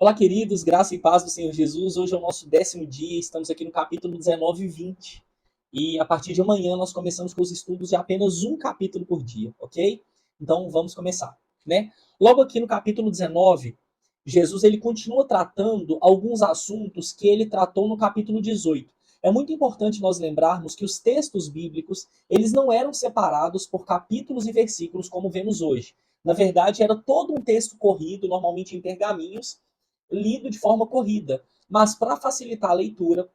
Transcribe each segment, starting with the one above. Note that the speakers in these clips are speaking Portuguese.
Olá, queridos, graça e paz do Senhor Jesus. Hoje é o nosso 10º dia, estamos aqui no capítulo 19 e 20. E a partir de amanhã nós começamos com os estudos de apenas um capítulo por dia, ok? Então vamos começar, né? Logo aqui no capítulo 19, Jesus ele continua tratando alguns assuntos que ele tratou no capítulo 18. É muito importante nós lembrarmos que os textos bíblicos, eles não eram separados por capítulos e versículos como vemos hoje. Na verdade, era todo um texto corrido, normalmente em pergaminhos, lido de forma corrida. Mas para facilitar a leitura,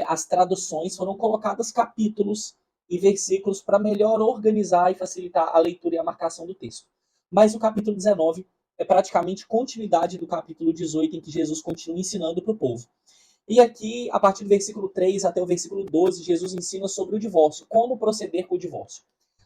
as traduções foram colocadas capítulos e versículos para melhor organizar e facilitar a leitura e a marcação do texto. Mas o capítulo 19 é praticamente continuidade do capítulo 18, em que Jesus continua ensinando para o povo. E aqui, a partir do versículo 3 até o versículo 12, Jesus ensina sobre o divórcio, como proceder com o divórcio.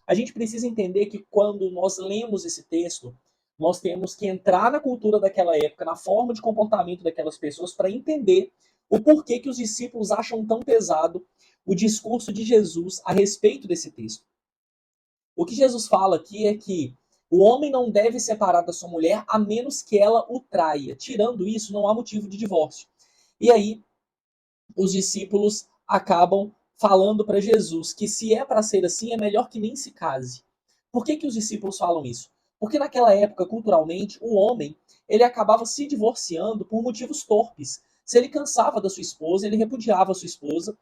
A gente precisa entender que quando nós lemos esse texto, nós temos que entrar na cultura daquela época, na forma de comportamento daquelas pessoas, para entender o porquê que os discípulos acham tão pesado o discurso de Jesus a respeito desse texto. O que Jesus fala aqui é que o homem não deve separar da sua mulher a menos que ela o traia. Tirando isso, não há motivo de divórcio. E aí, os discípulos acabam falando para Jesus que se é para ser assim, é melhor que nem se case. Por que os discípulos falam isso? Porque naquela época, culturalmente, o homem ele acabava se divorciando por motivos torpes. Se ele cansava da sua esposa, ele repudiava a sua esposa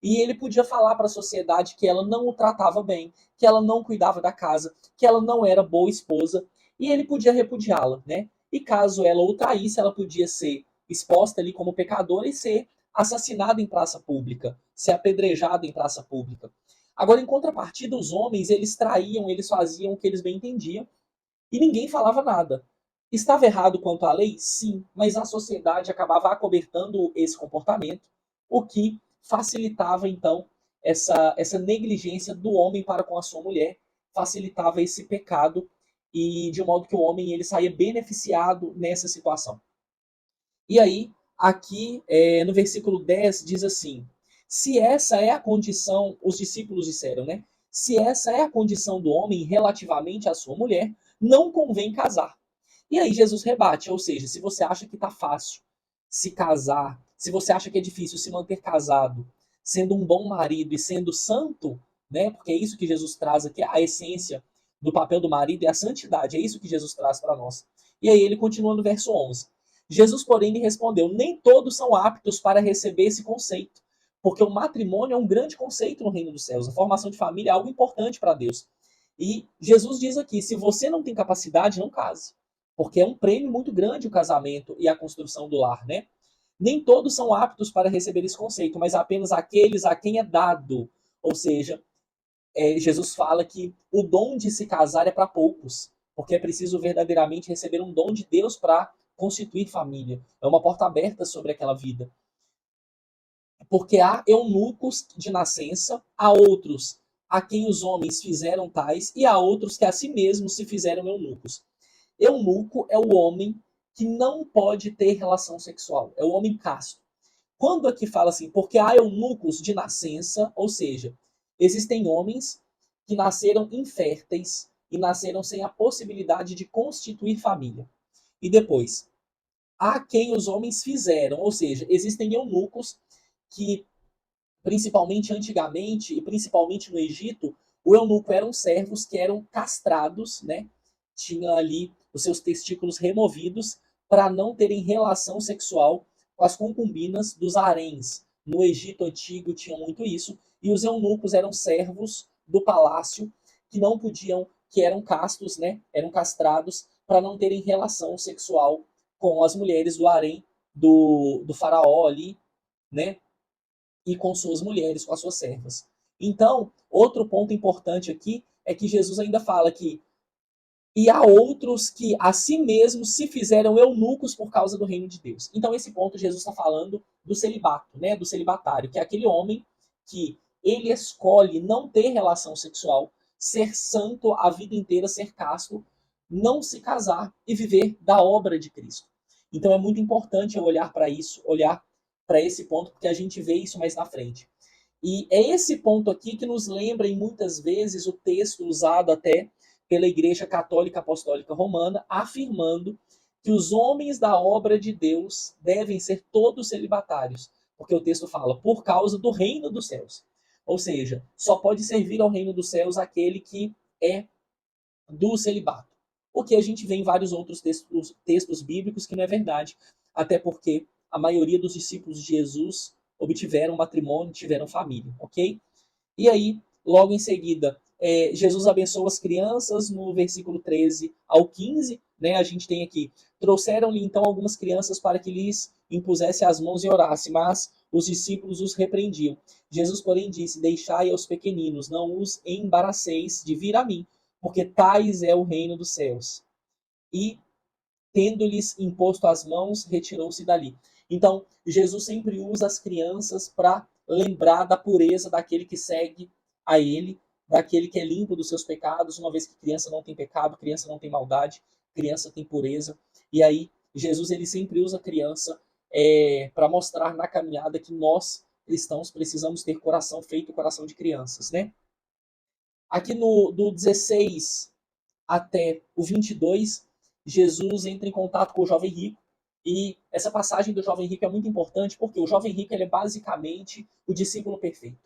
e ele podia falar para a sociedade que ela não o tratava bem, que ela não cuidava da casa, que ela não era boa esposa, e ele podia repudiá-la, né? E caso ela o traísse, ela podia ser exposta ali como pecadora e ser assassinada em praça pública, ser apedrejada em praça pública. Agora, em contrapartida, os homens, eles traíam, eles faziam o que eles bem entendiam, e ninguém falava nada. Estava errado quanto à lei? Sim, mas a sociedade acabava acobertando esse comportamento, o que facilitava, então, essa negligência do homem para com a sua mulher, facilitava esse pecado, e de modo que o homem ele saía beneficiado nessa situação. E aí, aqui no versículo 10 diz assim: se essa é a condição, os discípulos disseram, né? Se essa é a condição do homem relativamente à sua mulher, não convém casar. E aí Jesus rebate, ou seja, se você acha que está fácil se casar, se você acha que é difícil se manter casado, sendo um bom marido e sendo santo, né? Porque é isso que Jesus traz aqui, a essência do papel do marido é a santidade, é isso que Jesus traz para nós. E aí ele continua no verso 11. Jesus, porém, lhe respondeu: nem todos são aptos para receber esse conceito, porque o matrimônio é um grande conceito no reino dos céus. A formação de família é algo importante para Deus. E Jesus diz aqui: se você não tem capacidade, não case, porque é um prêmio muito grande o casamento e a construção do lar, né? Nem todos são aptos para receber esse conceito, mas apenas aqueles a quem é dado. Ou seja, Jesus fala que o dom de se casar é para poucos, porque é preciso verdadeiramente receber um dom de Deus para constituir família. É uma porta aberta sobre aquela vida. Porque há eunucos de nascença, há outros a quem os homens fizeram tais, e há outros que a si mesmos se fizeram eunucos. Eunuco é o homem que não pode ter relação sexual, é o homem casto. Quando aqui fala assim, porque há eunucos de nascença, ou seja, existem homens que nasceram inférteis e nasceram sem a possibilidade de constituir família. E depois, há quem os homens fizeram, ou seja, existem eunucos que, principalmente antigamente e principalmente no Egito, o eunuco eram servos que eram castrados, né? Tinha ali os seus testículos removidos para não terem relação sexual com as concubinas dos haréns. No Egito antigo tinha muito isso, e os eunucos eram servos do palácio que não podiam, que eram castos, né? Eram castrados para não terem relação sexual com as mulheres do harém do faraó ali, né? E com suas mulheres, com as suas servas. Então, outro ponto importante aqui é que Jesus ainda fala que e há outros que a si mesmos se fizeram eunucos por causa do reino de Deus. Então, esse ponto Jesus está falando do celibato, né? Do celibatário, que é aquele homem que ele escolhe não ter relação sexual, ser santo a vida inteira, ser casto, não se casar e viver da obra de Cristo. Então, é muito importante eu olhar para isso, olhar para esse ponto, porque a gente vê isso mais na frente. E é esse ponto aqui que nos lembra, em muitas vezes, o texto usado até pela Igreja Católica Apostólica Romana, afirmando que os homens da obra de Deus devem ser todos celibatários, porque o texto fala, por causa do reino dos céus. Ou seja, só pode servir ao reino dos céus aquele que é do celibato. O que a gente vê em vários outros textos bíblicos que não é verdade, até porque a maioria dos discípulos de Jesus obtiveram matrimônio, tiveram família, ok? E aí, logo em seguida, Jesus abençoa as crianças no versículo 13 ao 15, né? A gente tem aqui, trouxeram-lhe então algumas crianças para que lhes impusesse as mãos e orasse, mas os discípulos os repreendiam. Jesus, porém, disse, deixai aos pequeninos, não os embaraceis de vir a mim, porque tais é o reino dos céus. E, tendo-lhes imposto as mãos, retirou-se dali. Então, Jesus sempre usa as crianças para lembrar da pureza daquele que segue a ele, daquele que é limpo dos seus pecados, uma vez que criança não tem pecado, criança não tem maldade, criança tem pureza. E aí, Jesus ele sempre usa a criança para mostrar na caminhada que nós, cristãos, precisamos ter coração feito coração de crianças, né? Aqui do 16 até o 22, Jesus entra em contato com o jovem rico. E essa passagem do jovem rico é muito importante porque o jovem rico ele é basicamente o discípulo perfeito.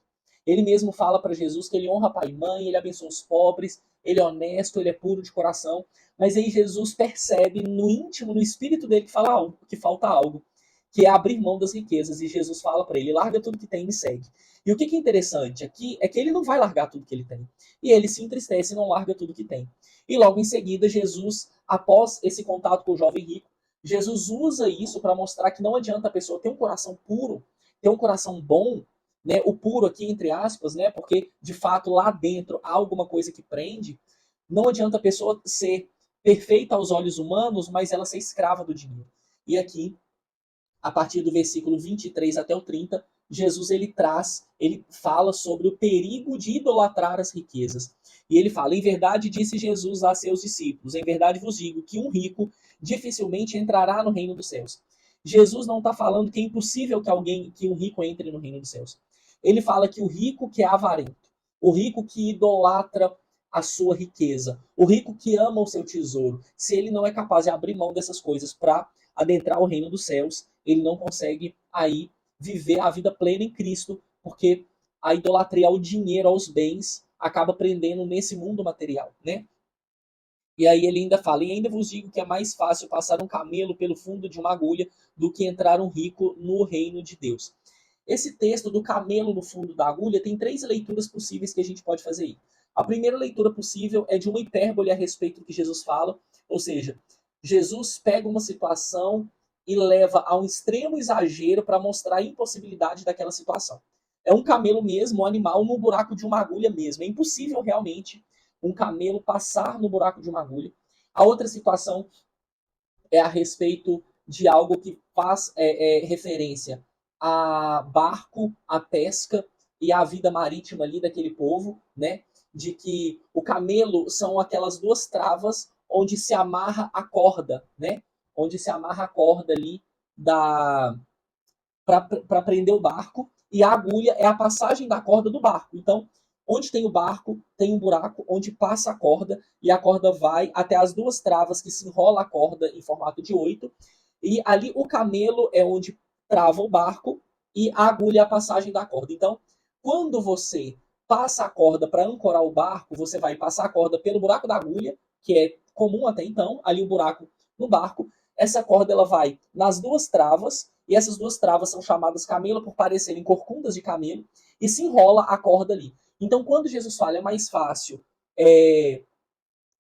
Ele mesmo fala para Jesus que ele honra pai e mãe, ele abençoa os pobres, ele é honesto, ele é puro de coração. Mas aí Jesus percebe no íntimo, no espírito dele, que fala algo, que falta algo, que é abrir mão das riquezas. E Jesus fala para ele: larga tudo que tem e me segue. E o que é interessante aqui é que ele não vai largar tudo que ele tem. E ele se entristece e não larga tudo que tem. E logo em seguida, Jesus, após esse contato com o jovem rico, Jesus usa isso para mostrar que não adianta a pessoa ter um coração puro, ter um coração bom, né? O puro aqui entre aspas, né? Porque de fato lá dentro há alguma coisa que prende. Não adianta a pessoa ser perfeita aos olhos humanos, mas ela ser escrava do dinheiro. E aqui, a partir do versículo 23 até o 30, Jesus ele fala sobre o perigo de idolatrar as riquezas. E ele fala: em verdade disse Jesus a seus discípulos, em verdade vos digo que um rico dificilmente entrará no reino dos céus. Jesus não está falando que é impossível que um rico entre no reino dos céus. Ele fala que o rico que é avarento, o rico que idolatra a sua riqueza, o rico que ama o seu tesouro, se ele não é capaz de abrir mão dessas coisas para adentrar o reino dos céus, ele não consegue aí viver a vida plena em Cristo, porque a idolatria ao dinheiro, aos bens, acaba prendendo nesse mundo material, né? E aí ele ainda fala: e ainda vos digo que é mais fácil passar um camelo pelo fundo de uma agulha do que entrar um rico no reino de Deus. Esse texto do camelo no fundo da agulha tem três leituras possíveis que a gente pode fazer aí. A primeira leitura possível é de uma hipérbole a respeito do que Jesus fala, ou seja, Jesus pega uma situação e leva a um extremo exagero para mostrar a impossibilidade daquela situação. É um camelo mesmo, um animal no buraco de uma agulha mesmo. É impossível realmente um camelo passar no buraco de uma agulha. A outra situação é a respeito de algo que faz referência a barco, a pesca e a vida marítima ali daquele povo, né? De que o camelo são aquelas duas travas onde se amarra a corda, né? Onde se amarra a corda ali da para prender o barco e a agulha é a passagem da corda do barco. Então, onde tem o barco, tem um buraco onde passa a corda e a corda vai até as duas travas que se enrola a corda em formato de 8. E ali o camelo é onde trava o barco e a agulha é a passagem da corda. Então, quando você passa a corda para ancorar o barco, você vai passar a corda pelo buraco da agulha, que é comum até então, ali o buraco no barco. Essa corda ela vai nas duas travas, e essas duas travas são chamadas camelo por parecerem corcundas de camelo, e se enrola a corda ali. Então, quando Jesus fala é mais fácil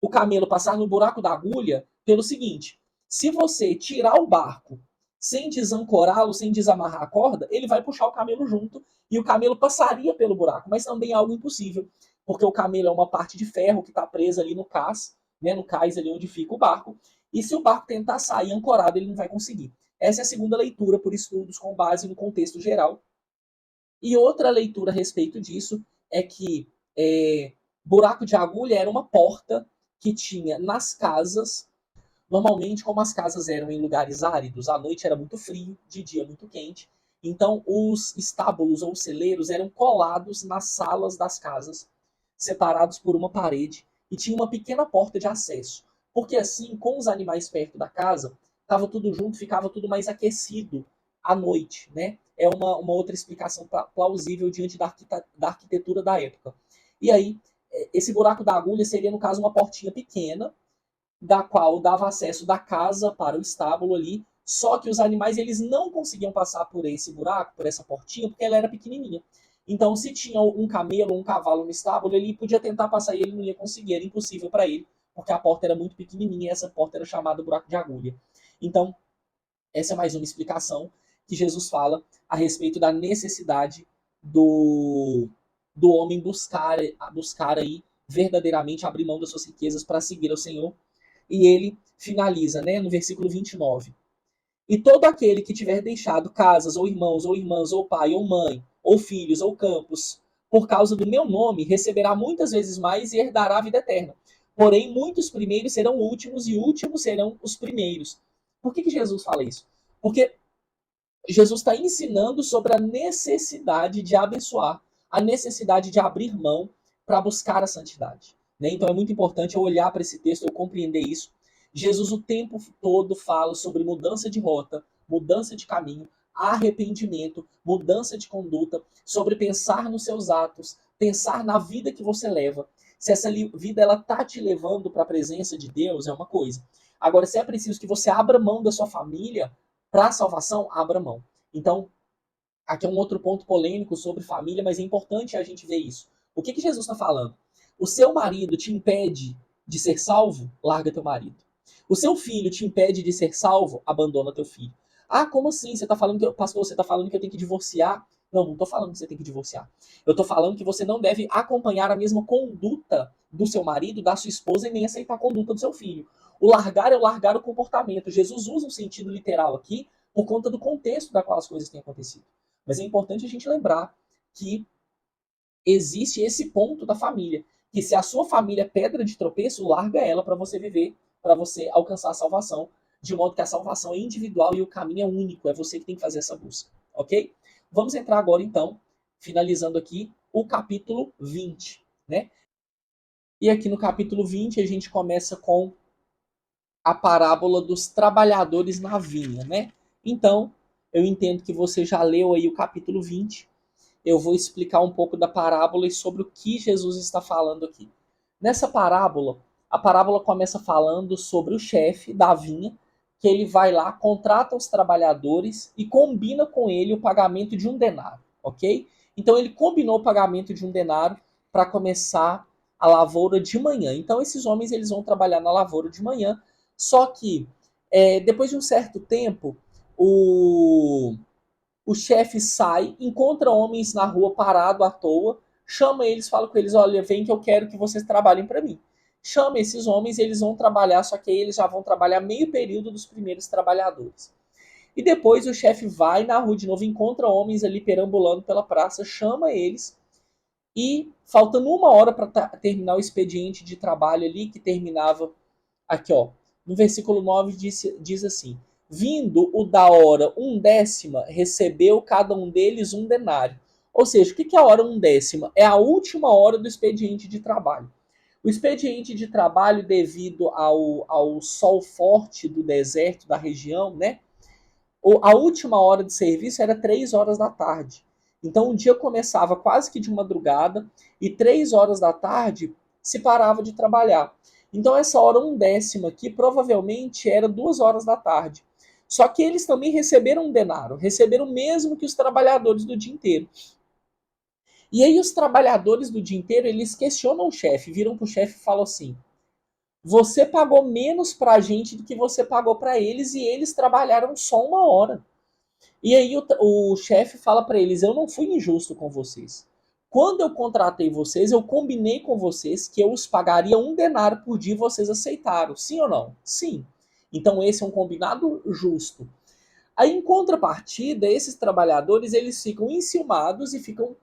o camelo passar no buraco da agulha, pelo seguinte: se você tirar o barco sem desancorá-lo, sem desamarrar a corda, ele vai puxar o camelo junto e o camelo passaria pelo buraco, mas também é algo impossível, porque o camelo é uma parte de ferro que está presa ali no cais, né, no cais ali onde fica o barco, e se o barco tentar sair ancorado, ele não vai conseguir. Essa é a segunda leitura por estudos com base no contexto geral. E outra leitura a respeito disso é que buraco de agulha era uma porta que tinha nas casas. Normalmente, como as casas eram em lugares áridos, à noite era muito frio, de dia muito quente. Então, os estábulos ou celeiros eram colados nas salas das casas, separados por uma parede, e tinha uma pequena porta de acesso. Porque assim, com os animais perto da casa, estava tudo junto, ficava tudo mais aquecido à noite, né? É uma outra explicação plausível diante da arquitetura da época. E aí, esse buraco da agulha seria, no caso, uma portinha pequena, da qual dava acesso da casa para o estábulo ali, só que os animais eles não conseguiam passar por esse buraco, por essa portinha, porque ela era pequenininha. Então, se tinha um camelo ou um cavalo no estábulo, ele podia tentar passar e ele não ia conseguir, era impossível para ele, porque a porta era muito pequenininha e essa porta era chamada buraco de agulha. Então, essa é mais uma explicação que Jesus fala a respeito da necessidade do homem buscar aí verdadeiramente abrir mão das suas riquezas para seguir ao Senhor. E ele finaliza, né, no versículo 29. E todo aquele que tiver deixado casas, ou irmãos, ou irmãs, ou pai, ou mãe, ou filhos, ou campos, por causa do meu nome, receberá muitas vezes mais e herdará a vida eterna. Porém, muitos primeiros serão últimos e últimos serão os primeiros. Por que Jesus fala isso? Porque Jesus está ensinando sobre a necessidade de abençoar, a necessidade de abrir mão para buscar a santidade. Né? Então é muito importante eu olhar para esse texto, eu compreender isso. Jesus o tempo todo fala sobre mudança de rota, mudança de caminho, arrependimento, mudança de conduta, sobre pensar nos seus atos, pensar na vida que você leva. Se essa vida ela tá te levando para a presença de Deus, é uma coisa. Agora, se é preciso que você abra mão da sua família para a salvação, abra mão. Então, aqui é um outro ponto polêmico sobre família, mas é importante a gente ver isso. O que Jesus está falando? O seu marido te impede de ser salvo? Larga teu marido. O seu filho te impede de ser salvo? Abandona teu filho. Ah, como assim? Você está falando que pastor, você está falando que eu tenho que divorciar? Não, não estou falando que você tem que divorciar. Eu estou falando que você não deve acompanhar a mesma conduta do seu marido, da sua esposa e nem aceitar a conduta do seu filho. O largar é o largar o comportamento. Jesus usa um sentido literal aqui por conta do contexto da qual as coisas têm acontecido. Mas é importante a gente lembrar que existe esse ponto da família, que se a sua família é pedra de tropeço, larga ela para você viver, para você alcançar a salvação, de modo que a salvação é individual e o caminho é único, é você que tem que fazer essa busca, ok? Vamos entrar agora então, finalizando aqui, o capítulo 20, né? E aqui no capítulo 20 a gente começa com a parábola dos trabalhadores na vinha, né? Então, eu entendo que você já leu aí o capítulo 20. Eu vou explicar um pouco da parábola e sobre o que Jesus está falando aqui. Nessa parábola, a parábola começa falando sobre o chefe da vinha, que ele vai lá, contrata os trabalhadores e combina com ele o pagamento de um denário, ok? Então ele combinou o pagamento de um denário para começar a lavoura de manhã. Então esses homens eles vão trabalhar na lavoura de manhã, só que depois de um certo tempo, o chefe sai, encontra homens na rua parado à toa, chama eles, fala com eles, olha, vem que eu quero que vocês trabalhem para mim. Chama esses homens, eles vão trabalhar, só que aí eles já vão trabalhar meio período dos primeiros trabalhadores. E depois o chefe vai na rua de novo, encontra homens ali perambulando pela praça, chama eles e faltando uma hora para terminar o expediente de trabalho ali, que terminava aqui, ó, no versículo 9 diz assim: vindo o da hora 1/10, recebeu cada um deles um denário. Ou seja, o que é a hora 1/10? É a última hora do expediente de trabalho. O expediente de trabalho, devido ao sol forte do deserto, da região, né? A última hora de serviço era 3 horas da tarde. Então o dia começava quase que de madrugada e 3 horas da tarde se parava de trabalhar. Então essa hora 1/10 aqui provavelmente era 2 horas da tarde. Só que eles também receberam um denário, receberam o mesmo que os trabalhadores do dia inteiro. E aí os trabalhadores do dia inteiro, eles questionam o chefe, viram pro chefe e falam assim: você pagou menos pra gente do que você pagou pra eles e eles trabalharam só uma hora. E aí o chefe fala para eles: eu não fui injusto com vocês. Quando eu contratei vocês, eu combinei com vocês que eu os pagaria um denário por dia e vocês aceitaram. Sim ou não? Sim. Então esse é um combinado justo. Aí, em contrapartida, esses trabalhadores eles ficam enciumados e ficam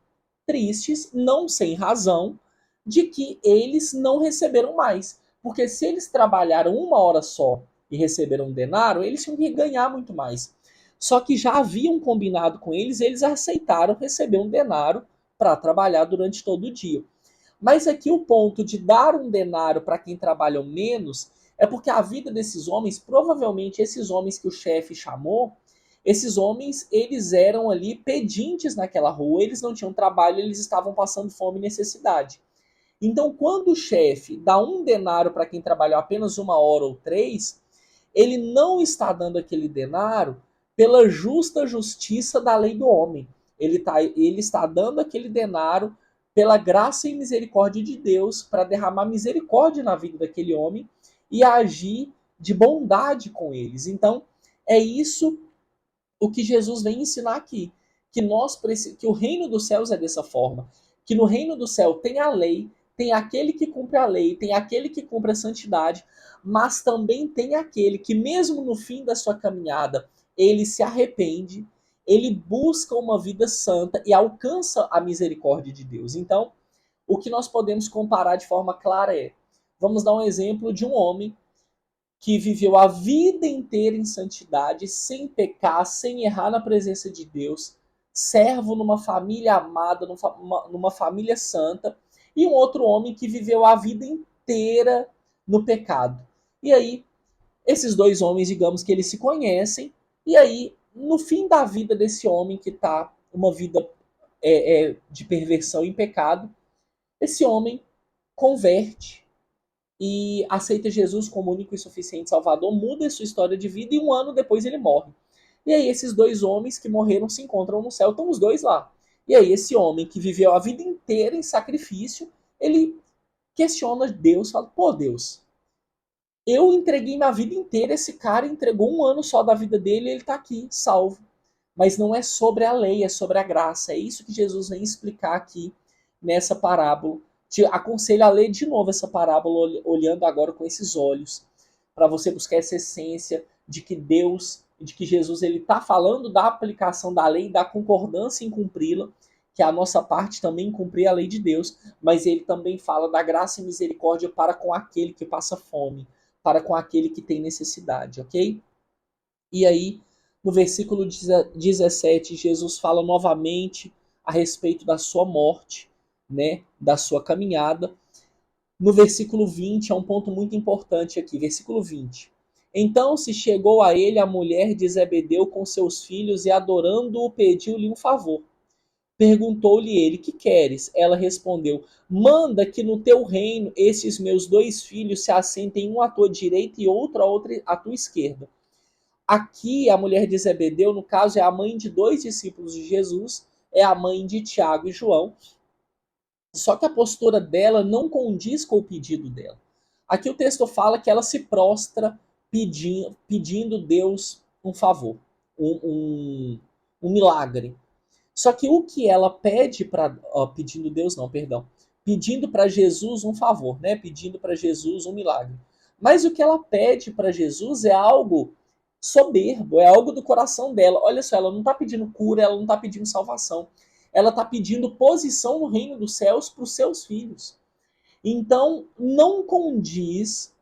tristes, não sem razão, de que eles não receberam mais. Porque se eles trabalharam uma hora só e receberam um denário, eles tinham que ganhar muito mais. Só que já haviam combinado com eles, eles aceitaram receber um denário para trabalhar durante todo o dia. Mas aqui o ponto de dar um denário para quem trabalha menos É porque a vida desses homens, provavelmente esses homens que o chefe chamou, esses homens, eles eram ali pedintes naquela rua, eles não tinham trabalho, eles estavam passando fome e necessidade. Então, quando o chefe dá 1 denário para quem trabalhou apenas 1 hora ou 3, ele não está dando aquele denário pela justa justiça da lei do homem. Ele está dando aquele denário pela graça e misericórdia de Deus, para derramar misericórdia na vida daquele homem e agir de bondade com eles. Então, é isso o que Jesus vem ensinar aqui, que o reino dos céus é dessa forma, que no reino do céu tem a lei, tem aquele que cumpre a lei, tem aquele que cumpre a santidade, mas também tem aquele que mesmo no fim da sua caminhada, ele se arrepende, ele busca uma vida santa e alcança a misericórdia de Deus. Então, o que nós podemos comparar de forma clara é, vamos dar um exemplo de um homem que viveu a vida inteira em santidade, sem pecar, sem errar na presença de Deus, servo numa família amada, numa família santa, e um outro homem que viveu a vida inteira no pecado. E aí, esses dois homens, digamos que eles se conhecem, e aí, no fim da vida desse homem que está uma vida de perversão e pecado, esse homem converte e aceita Jesus como único e suficiente Salvador, muda a sua história de vida e 1 ano depois ele morre. E aí esses dois homens que morreram se encontram no céu, estão os dois lá. E aí esse homem que viveu a vida inteira em sacrifício, ele questiona Deus, fala, pô Deus, eu entreguei minha vida inteira, esse cara entregou 1 ano só da vida dele e ele está aqui, salvo. Mas não é sobre a lei, é sobre a graça. É isso que Jesus vem explicar aqui nessa parábola. Te aconselho a ler de novo essa parábola, olhando agora com esses olhos, para você buscar essa essência de que Deus, de que Jesus ele está falando da aplicação da lei, da concordância em cumpri-la, que é a nossa parte também cumprir a lei de Deus, mas ele também fala da graça e misericórdia para com aquele que passa fome, para com aquele que tem necessidade, ok? E aí, no versículo 17, Jesus fala novamente a respeito da sua morte, né, da sua caminhada. No versículo 20, é um ponto muito importante aqui, versículo 20. Então se chegou a ele a mulher de Zebedeu com seus filhos e adorando-o pediu-lhe um favor. Perguntou-lhe ele, que queres? Ela respondeu, manda que no teu reino esses meus 2 filhos se assentem um à tua direita e outro à tua esquerda. Aqui, a mulher de Zebedeu, no caso, é a mãe de 2 discípulos de Jesus, é a mãe de Tiago e João. Só que a postura dela não condiz com o pedido dela. Aqui o texto fala que ela se prostra pedindo Deus um favor, um milagre. Só que o que ela pede para. Pedindo Deus, não, perdão. Pedindo para Jesus um favor, né? Pedindo para Jesus um milagre. Mas o que ela pede para Jesus é algo soberbo, é algo do coração dela. Olha só, ela não está pedindo cura, ela não está pedindo salvação. Ela está pedindo posição no reino dos céus para os seus filhos. Então, não condiz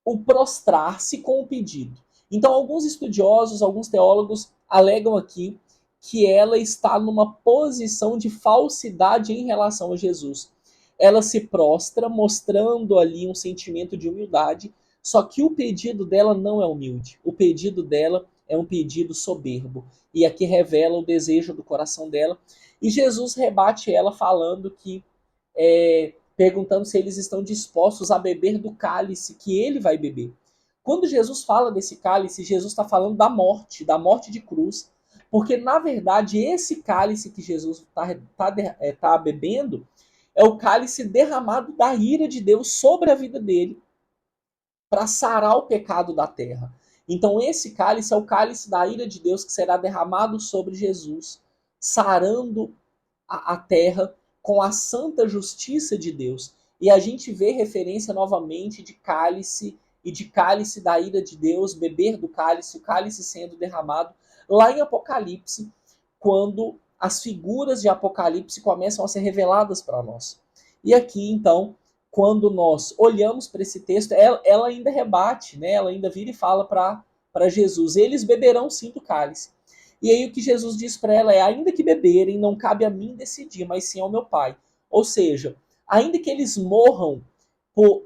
o prostrar-se com o pedido. Então, alguns estudiosos, alguns teólogos alegam aqui que ela está numa posição de falsidade em relação a Jesus. Ela se prostra, mostrando ali um sentimento de humildade, só que o pedido dela não é humilde. O pedido dela é um pedido soberbo. E aqui revela o desejo do coração dela. E Jesus rebate ela falando que, perguntando se eles estão dispostos a beber do cálice que ele vai beber. Quando Jesus fala desse cálice, Jesus está falando da morte de cruz, porque na verdade esse cálice que Jesus tá bebendo é o cálice derramado da ira de Deus sobre a vida dele para sarar o pecado da terra. Então esse cálice é o cálice da ira de Deus que será derramado sobre Jesus, sarando a terra com a santa justiça de Deus. E a gente vê referência novamente de cálice e de cálice da ira de Deus, beber do cálice, o cálice sendo derramado, lá em Apocalipse, quando as figuras de Apocalipse começam a ser reveladas para nós. E aqui, então, quando nós olhamos para esse texto, ela ainda rebate, né? Ela ainda vira e fala para Jesus, eles beberão sim do cálice. E aí o que Jesus diz para ela é, ainda que beberem, não cabe a mim decidir, mas sim ao meu Pai. Ou seja, ainda que eles morram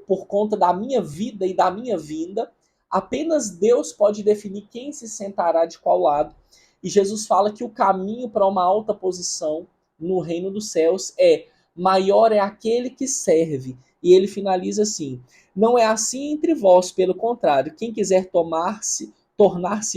por conta da minha vida e da minha vinda. Apenas Deus pode definir quem se sentará de qual lado. E Jesus fala que o caminho para uma alta posição no reino dos céus é: maior é aquele que serve. E ele finaliza assim: não é assim entre vós, pelo contrário, quem quiser tornar-se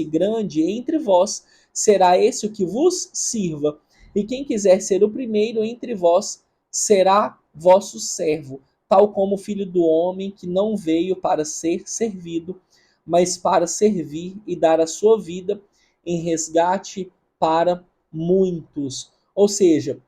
grande entre vós, será esse o que vos sirva. E quem quiser ser o primeiro entre vós, será vosso servo, tal como o Filho do Homem, que não veio para ser servido, mas para servir e dar a sua vida em resgate para muitos. Ou seja,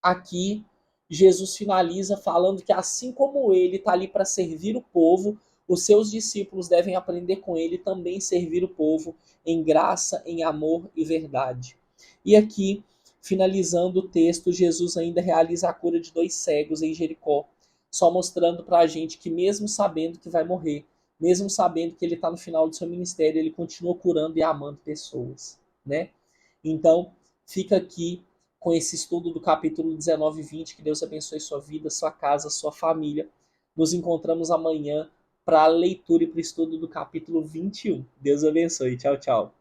aqui Jesus finaliza falando que assim como ele está ali para servir o povo, os seus discípulos devem aprender com ele também servir o povo em graça, em amor e verdade. E aqui, finalizando o texto, Jesus ainda realiza a cura de 2 cegos em Jericó, só mostrando para a gente que mesmo sabendo que vai morrer, mesmo sabendo que ele está no final do seu ministério, ele continua curando e amando pessoas, né? Então, fica aqui com esse estudo do capítulo 19 e 20. Que Deus abençoe sua vida, sua casa, sua família. Nos encontramos amanhã para a leitura e para o estudo do capítulo 21. Deus abençoe. Tchau, tchau.